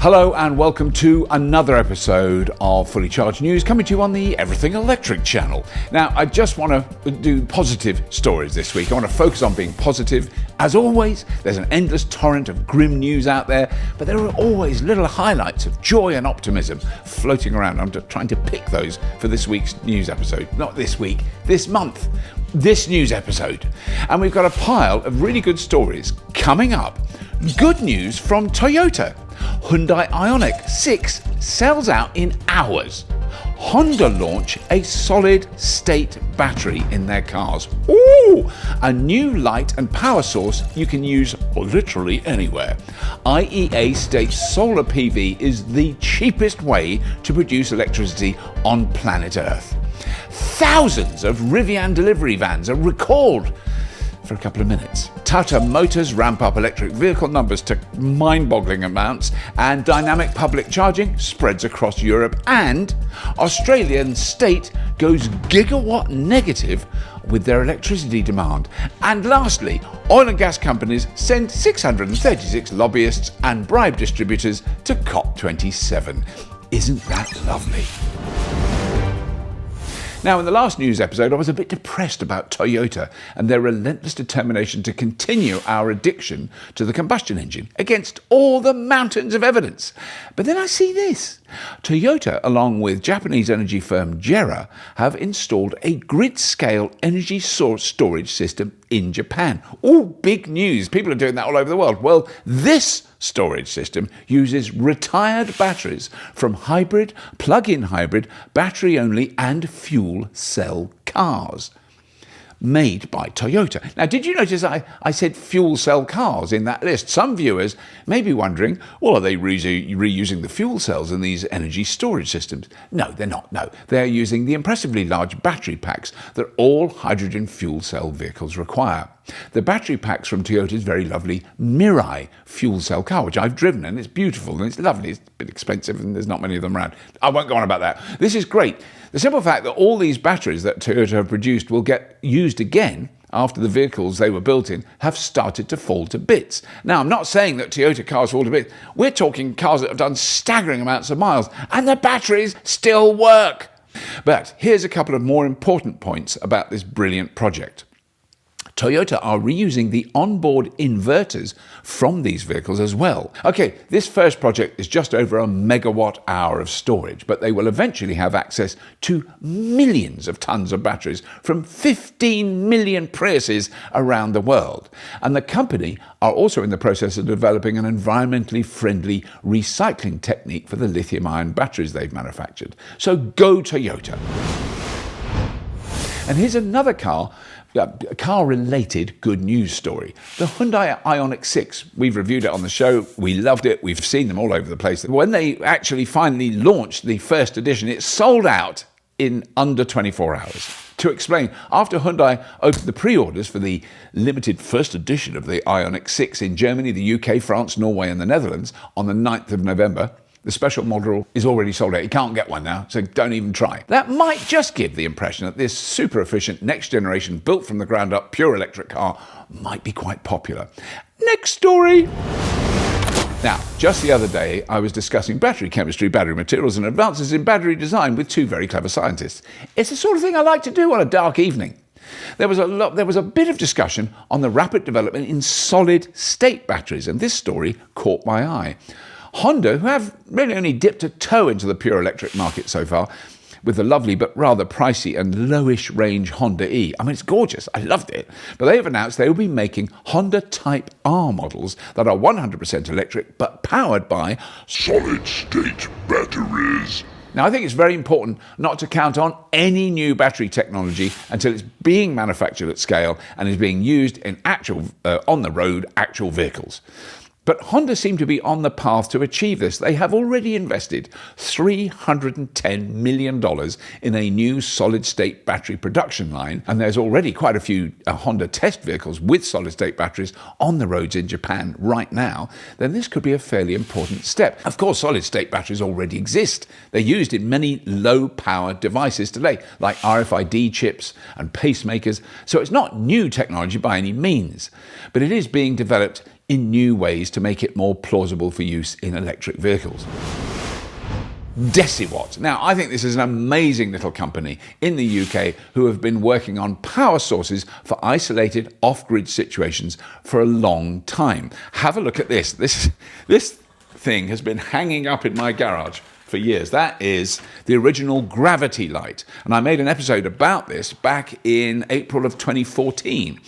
Hello and welcome to another episode of Fully Charged News, coming to you on the Everything Electric channel. Now, I just want to do positive stories this week. I want to focus on being positive. As always, there's an endless torrent of grim news out there, but there are always little highlights of joy and optimism floating around. I'm just trying to pick those for this week's news episode. Not this week, this month, this news episode. And we've got a pile of really good stories coming up. Good news from Toyota. Hyundai Ioniq 6 sells out in hours. Honda launch a solid-state battery in their cars. Ooh! A new light and power source you can use literally anywhere. IEA states solar PV is the cheapest way to produce electricity on planet Earth. Thousands of Rivian delivery vans are recalled for a couple of minutes. Tata Motors ramp up electric vehicle numbers to mind-boggling amounts, and dynamic public charging spreads across Europe, and Australian state goes gigawatt negative with their electricity demand. And lastly, oil and gas companies send 636 lobbyists and bribe distributors to COP27. Isn't that lovely? Now, in the last news episode, I was a bit depressed about Toyota and their relentless determination to continue our addiction to the combustion engine against all the mountains of evidence. But then I see this. Toyota, along with Japanese energy firm JERA, have installed a grid-scale energy source storage system in Japan. All big news. People are doing that all over the world. Well, this storage system uses retired batteries from hybrid, plug-in hybrid, battery-only and fuel cell cars made by Toyota. Now, did you notice I said fuel cell cars in that list? Some viewers may be wondering, well, are they reusing the fuel cells in these energy storage systems? No, they're not. No, they're using the impressively large battery packs that all hydrogen fuel cell vehicles require. The battery packs from Toyota's very lovely Mirai fuel cell car, which I've driven, and it's beautiful and it's lovely. It's a bit expensive and there's not many of them around. I won't go on about that. This is great. The simple fact that all these batteries that Toyota have produced will get used again after the vehicles they were built in have started to fall to bits. Now, I'm not saying that Toyota cars fall to bits. We're talking cars that have done staggering amounts of miles, and the batteries still work. But here's a couple of more important points about this brilliant project. Toyota are reusing the onboard inverters from these vehicles as well. Okay, this first project is just over a megawatt hour of storage, but they will eventually have access to millions of tons of batteries from 15 million Priuses around the world. And the company are also in the process of developing an environmentally friendly recycling technique for the lithium-ion batteries they've manufactured. So go Toyota. And here's another car-related good news story. The Hyundai Ioniq 6. We've reviewed it on the show. We loved it. We've seen them all over the place. When they actually finally launched the first edition, it sold out in under 24 hours. To explain, after Hyundai opened the pre-orders for the limited first edition of the Ioniq 6 in Germany, the UK, France, Norway and the Netherlands on the 9th of November, the special model is already sold out. You can't get one now, so don't even try. That might just give the impression that this super efficient, next generation, built from the ground up, pure electric car might be quite popular. Next story. Now, just the other day, I was discussing battery chemistry, battery materials and advances in battery design with two very clever scientists. It's the sort of thing I like to do on a dark evening. There was a bit of discussion on the rapid development in solid-state batteries, and this story caught my eye. Honda, who have really only dipped a toe into the pure electric market so far, with the lovely but rather pricey and lowish range Honda E. I mean, it's gorgeous. I loved it. But they have announced they will be making Honda Type R models that are 100% electric but powered by solid-state batteries. Now, I think it's very important not to count on any new battery technology until it's being manufactured at scale and is being used in actual, on-the-road, actual vehicles. But Honda seem to be on the path to achieve this. They have already invested $310 million in a new solid-state battery production line, and there's already quite a few Honda test vehicles with solid-state batteries on the roads in Japan right now. Then this could be a fairly important step. Of course, solid-state batteries already exist. They're used in many low-power devices today, like RFID chips and pacemakers, so it's not new technology by any means, but it is being developed in new ways to make it more plausible for use in electric vehicles. Deciwatt. Now, I think this is an amazing little company in the UK who have been working on power sources for isolated off-grid situations for a long time. Have a look at this. This thing has been hanging up in my garage for years. That is the original gravity light. And I made an episode about this back in April of 2014.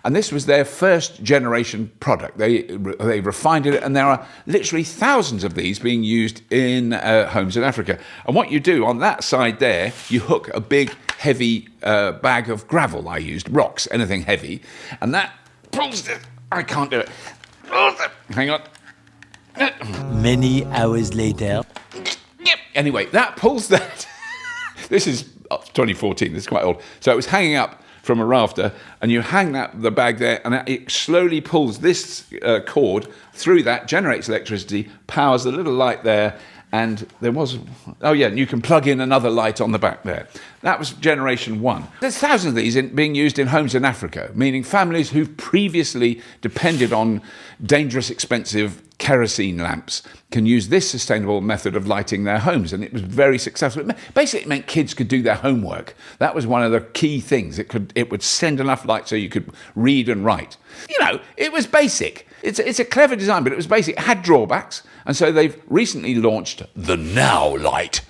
And this was their first generation product. They refined it, and there are literally thousands of these being used in homes in Africa. And what you do on that side there, you hook a big, heavy bag of gravel. I used rocks, anything heavy. And that pulls it. I can't do it. Hang on. Many hours later. Anyway, that pulls that. This is 2014, this is quite old. So it was hanging up from a rafter, and you hang the bag there, and it slowly pulls this cord through that, generates electricity, powers the little light there, and there was, oh yeah, and you can plug in another light on the back there. That was generation one. There's thousands of these being used in homes in Africa, meaning families who've previously depended on dangerous, expensive kerosene lamps can use this sustainable method of lighting their homes, and it was very successful. Basically, it meant kids could do their homework. That was one of the key things. It would send enough light so you could read and write. You know, it was basic. It's a clever design, but it was basic. It had drawbacks, and so they've recently launched the Now Light.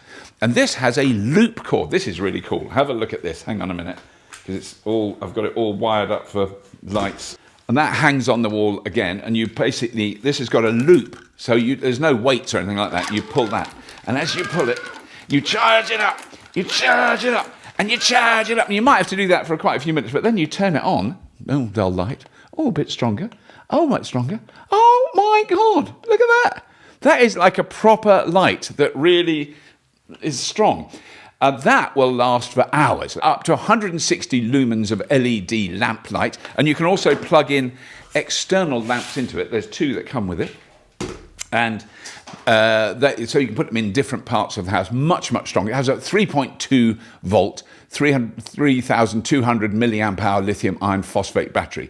And this has a loop cord. This is really cool. Have a look at this. Hang on a minute, because I've got it all wired up for lights. And that hangs on the wall again, and you basically, this has got a loop, so there's no weights or anything like that. You pull that, and as you pull it, you charge it up, you charge it up, and you charge it up. And you might have to do that for quite a few minutes, but then you turn it on. Oh, dull light. Oh, a bit stronger. Oh, much stronger. Oh, my God, look at that. That is like a proper light that really is strong. That will last for hours, up to 160 lumens of LED lamp light. And you can also plug in external lamps into it. There's two that come with it. And so you can put them in different parts of the house, much, much stronger. It has a 3.2 volt, 3,200 milliamp hour lithium iron phosphate battery.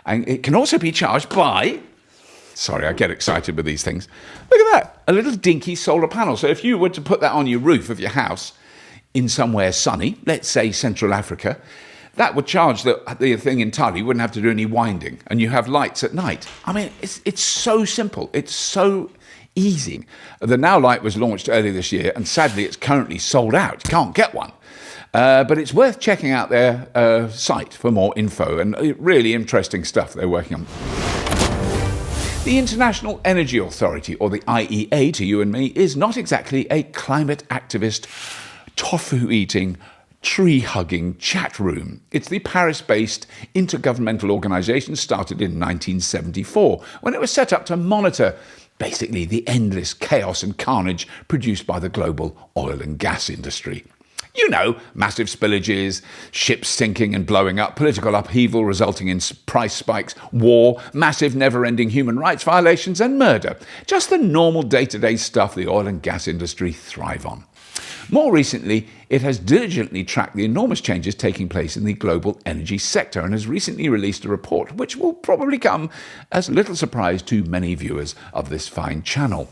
And it can also be charged by, sorry, I get excited with these things. Look at that, a little dinky solar panel. So if you were to put that on your roof of your house, in somewhere sunny, let's say Central Africa, that would charge the thing entirely. You wouldn't have to do any winding, and you have lights at night. I mean, it's so simple. It's so easy. The Now Light was launched earlier this year, and sadly, it's currently sold out. You can't get one. But it's worth checking out their site for more info, and really interesting stuff they're working on. The International Energy Authority, or the IEA to you and me, is not exactly a climate activist, tofu-eating, tree-hugging chat room. It's the Paris-based intergovernmental organisation started in 1974, when it was set up to monitor basically the endless chaos and carnage produced by the global oil and gas industry. You know, massive spillages, ships sinking and blowing up, political upheaval resulting in price spikes, war, massive never-ending human rights violations and murder. Just the normal day-to-day stuff the oil and gas industry thrive on. More recently, it has diligently tracked the enormous changes taking place in the global energy sector and has recently released a report which will probably come as little surprise to many viewers of this fine channel.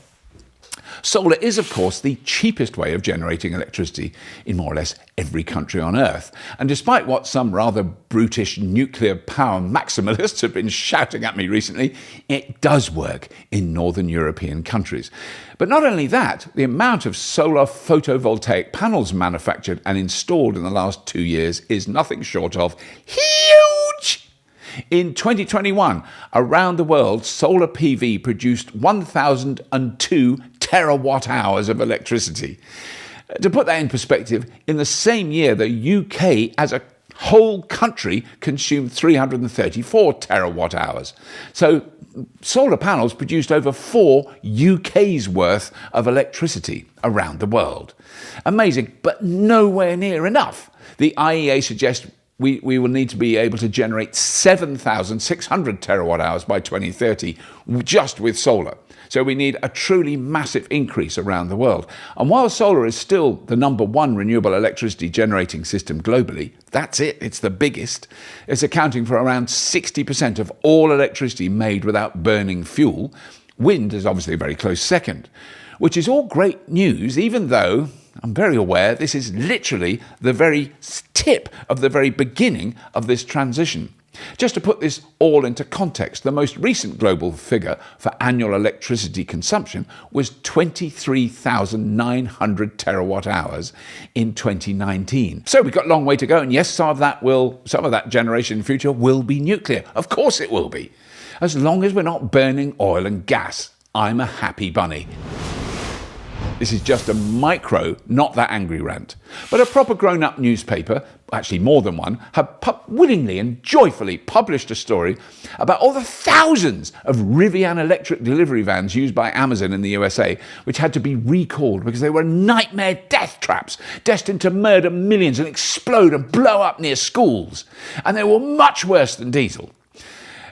Solar is, of course, the cheapest way of generating electricity in more or less every country on Earth. And despite what some rather brutish nuclear power maximalists have been shouting at me recently, it does work in Northern European countries. But not only that, the amount of solar photovoltaic panels manufactured and installed in the last 2 years is nothing short of huge. In 2021, around the world, solar PV produced 1,002 terawatt hours of electricity. To put that in perspective, in the same year, the UK as a whole country consumed 334 terawatt hours. So solar panels produced over 4 UK's worth of electricity around the world. Amazing, but nowhere near enough. The IEA suggests we will need to be able to generate 7,600 terawatt hours by 2030 just with solar. So we need a truly massive increase around the world. And while solar is still the #1 renewable electricity generating system globally, that's it, it's the biggest. It's accounting for around 60% of all electricity made without burning fuel. Wind is obviously a very close second, which is all great news, even though I'm very aware this is literally the very tip of the very beginning of this transition. Just to put this all into context, the most recent global figure for annual electricity consumption was 23,900 terawatt hours in 2019. So we've got a long way to go, and yes, some of that generation in the future will be nuclear. Of course it will be. As long as we're not burning oil and gas, I'm a happy bunny. This is just a micro, not that angry rant. But a proper grown-up newspaper, actually more than one, have willingly and joyfully published a story about all the thousands of Rivian electric delivery vans used by Amazon in the USA, which had to be recalled because they were nightmare death traps destined to murder millions and explode and blow up near schools. And they were much worse than diesel.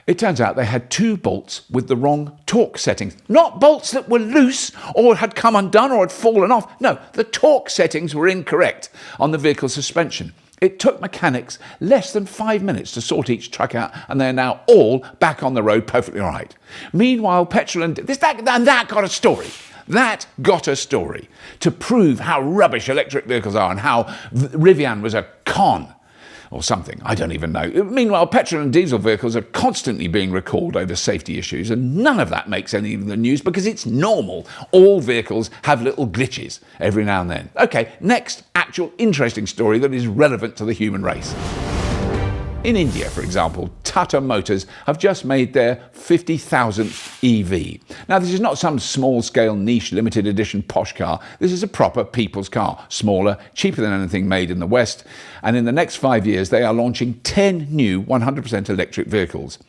It turns out they had 2 bolts with the wrong torque settings. Not bolts that were loose or had come undone or had fallen off. No, the torque settings were incorrect on the vehicle suspension. It took mechanics less than 5 minutes to sort each truck out, and they're now all back on the road perfectly all right. Meanwhile, petrol and that got a story. That got a story to prove how rubbish electric vehicles are and how Rivian was a con. Or something, I don't even know. Meanwhile, petrol and diesel vehicles are constantly being recalled over safety issues, and none of that makes any of the news because it's normal. All vehicles have little glitches every now and then. Okay, next actual interesting story that is relevant to the human race. In India, for example, Tata Motors have just made their 50,000th EV. Now, this is not some small-scale, niche, limited edition posh car. This is a proper people's car, smaller, cheaper than anything made in the West. And in the next 5 years, they are launching 10 new 100% electric vehicles.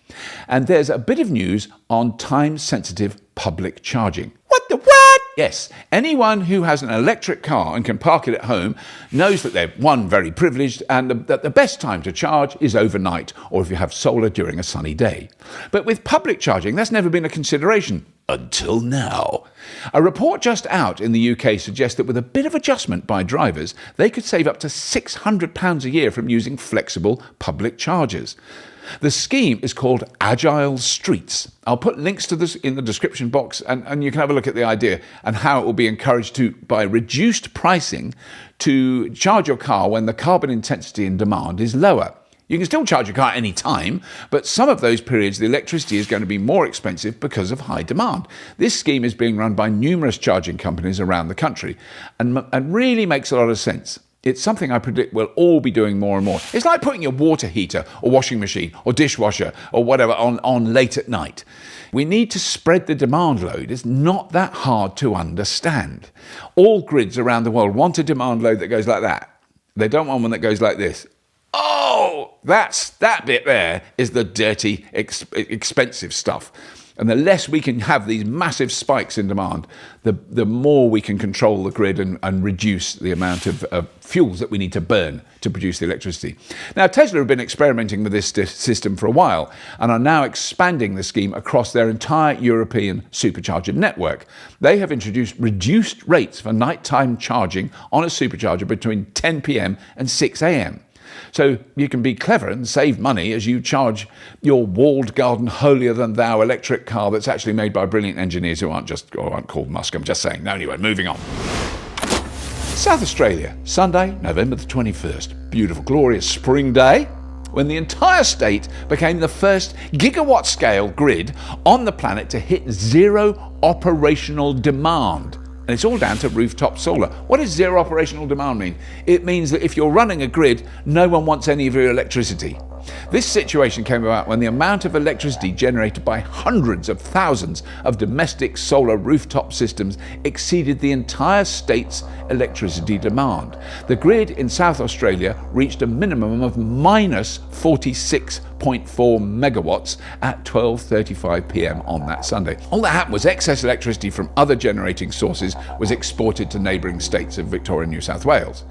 And there's a bit of news on time-sensitive public charging. What the what? Yes, anyone who has an electric car and can park it at home knows that they're, one, very privileged, and that the best time to charge is overnight, or if you have solar during a sunny day. But with public charging, that's never been a consideration. Until now. A report just out in the UK suggests that with a bit of adjustment by drivers, they could save up to £600 a year from using flexible public chargers. The scheme is called Agile Streets. I'll put links to this in the description box, and you can have a look at the idea and how it will be encouraged to, by reduced pricing, to charge your car when the carbon intensity and demand is lower. You can still charge your car any time, but some of those periods the electricity is going to be more expensive because of high demand. This scheme is being run by numerous charging companies around the country and really makes a lot of sense. It's something I predict we'll all be doing more and more. It's like putting your water heater or washing machine or dishwasher or whatever on late at night. We need to spread the demand load. It's not that hard to understand. All grids around the world want a demand load that goes like that. They don't want one that goes like this. Oh, that bit there is the dirty, expensive stuff. And the less we can have these massive spikes in demand, the more we can control the grid and reduce the amount of fuels that we need to burn to produce the electricity. Now, Tesla have been experimenting with this system for a while and are now expanding the scheme across their entire European supercharger network. They have introduced reduced rates for nighttime charging on a supercharger between 10 p.m. and 6 a.m. So you can be clever and save money as you charge your walled garden holier-than-thou electric car that's actually made by brilliant engineers who aren't called Musk. I'm just saying. No, anyway, moving on. South Australia, Sunday, November the 21st. Beautiful, glorious spring day when the entire state became the first gigawatt scale grid on the planet to hit zero operational demand. And it's all down to rooftop solar. What does zero operational demand mean? It means that if you're running a grid, no one wants any of your electricity. This situation came about when the amount of electricity generated by hundreds of thousands of domestic solar rooftop systems exceeded the entire state's electricity demand. The grid in South Australia reached a minimum of minus 46.4 megawatts at 12:35 p.m. on that Sunday. All that happened was excess electricity from other generating sources was exported to neighbouring states of Victoria and New South Wales.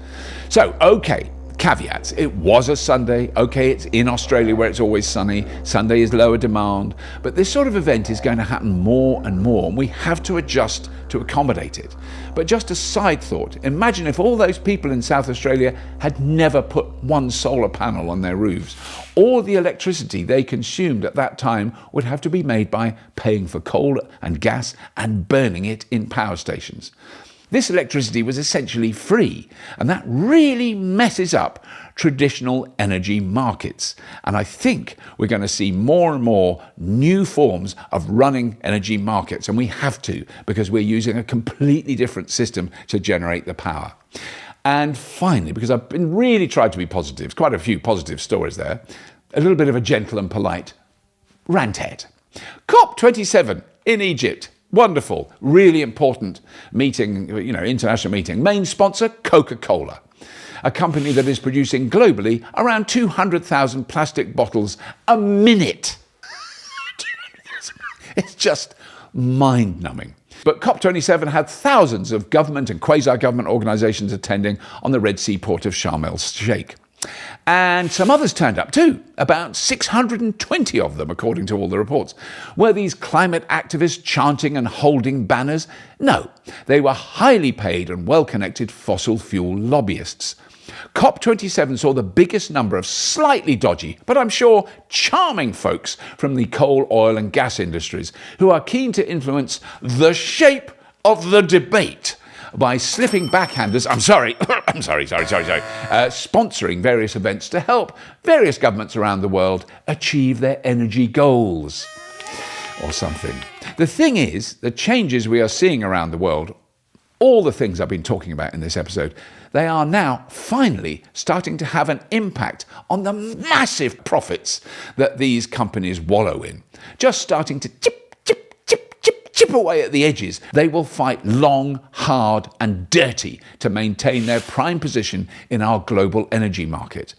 So, okay, Caveats. It was a Sunday. Okay, it's in Australia where it's always sunny. Sunday is lower demand. But this sort of event is going to happen more and more, and we have to adjust to accommodate it. But just a side thought, imagine if all those people in South Australia had never put one solar panel on their roofs. All the electricity they consumed at that time would have to be made by paying for coal and gas and burning it in power stations. This electricity was essentially free, and that really messes up traditional energy markets. And I think we're going to see more and more new forms of running energy markets, and we have to, because we're using a completely different system to generate the power. And finally, because I've been really trying to be positive, quite a few positive stories there, a little bit of a gentle and polite ranthead. COP27 in Egypt. Wonderful, really important meeting, international meeting. Main sponsor, Coca-Cola, a company that is producing globally around 200,000 plastic bottles a minute. It's just mind-numbing. But COP27 had thousands of government and quasi-government organisations attending on the Red Sea port of Sharm el-Sheikh. And some others turned up too, about 620 of them, according to all the reports. Were these climate activists chanting and holding banners? No, they were highly paid and well-connected fossil fuel lobbyists. COP27 saw the biggest number of slightly dodgy, but I'm sure charming folks from the coal, oil and gas industries who are keen to influence the shape of the debate by slipping backhanders, sponsoring various events to help various governments around the world achieve their energy goals or something. The thing is, the changes we are seeing around the world, all the things I've been talking about in this episode, they are now finally starting to have an impact on the massive profits that these companies wallow in. Just starting to chip away at the edges. They will fight long, hard and dirty to maintain their prime position in our global energy market.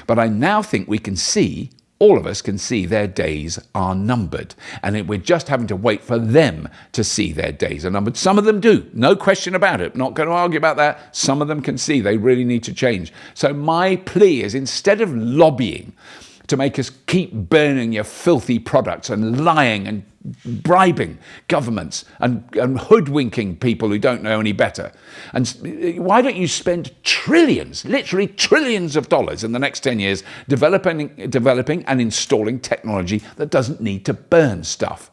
But I now think we can see, all of us can see, their days are numbered. And we're just having to wait for them to see their days are numbered. Some of them do, no question about it. Not going to argue about that. Some of them can see they really need to change. So my plea is, instead of lobbying to make us keep burning your filthy products and lying and bribing governments and hoodwinking people who don't know any better, and why don't you spend trillions, literally trillions of dollars in the next 10 years developing and installing technology that doesn't need to burn stuff?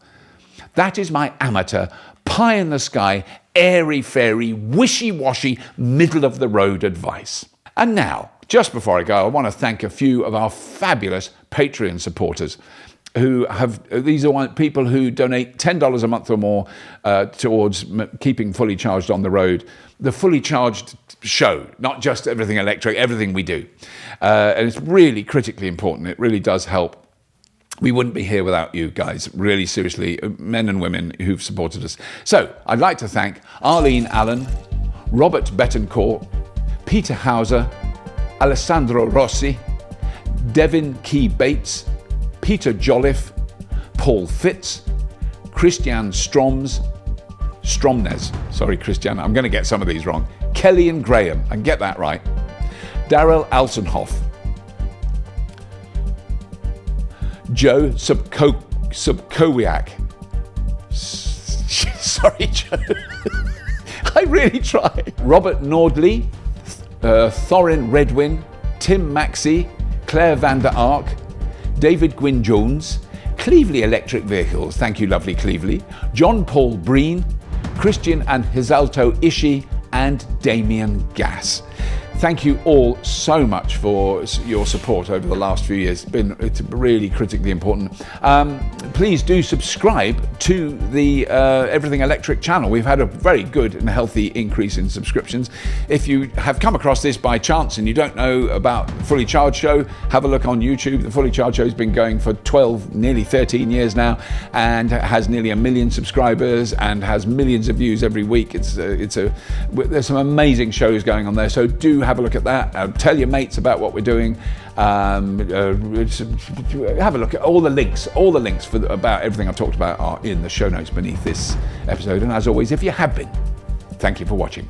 That is my amateur, pie-in-the-sky, airy-fairy, wishy-washy, middle-of-the-road advice. And now, just before I go, I want to thank a few of our fabulous Patreon supporters who have, these are people who donate $10 a month or more towards keeping Fully Charged on the road. The Fully Charged show, not just everything electric, everything we do. And it's really critically important. It really does help. We wouldn't be here without you guys, really seriously, men and women who've supported us. So I'd like to thank Arlene Allen, Robert Betancourt, Peter Hauser, Alessandro Rossi, Devin Key Bates, Peter Jolliffe, Paul Fitz, Christian Stromnes, sorry Christian, I'm going to get some of these wrong, Kelly and Graham, I can get that right, Daryl Alsenhoff, Joe Subkowiak, sorry Joe, I really try, Robert Nordley, Thorin Redwin, Tim Maxey, Claire van der Ark, David Gwyn Jones, Cleveley Electric Vehicles, thank you lovely Cleveley, John Paul Breen, Christian and Hisalto Ishii, and Damien Gass. Thank you all so much for your support over the last few years. It's really critically important. Please do subscribe to the Everything Electric channel. We've had a very good and healthy increase in subscriptions. If you have come across this by chance and you don't know about the Fully Charged Show, have a look on YouTube. The Fully Charged Show has been going for 12, nearly 13 years now, and has nearly 1 million subscribers and has millions of views every week. There's some amazing shows going on there, so do have a look at that. Tell your mates about what we're doing. Have a look at all the links. All the links about everything I've talked about are in the show notes beneath this episode. And as always, if you have been, thank you for watching.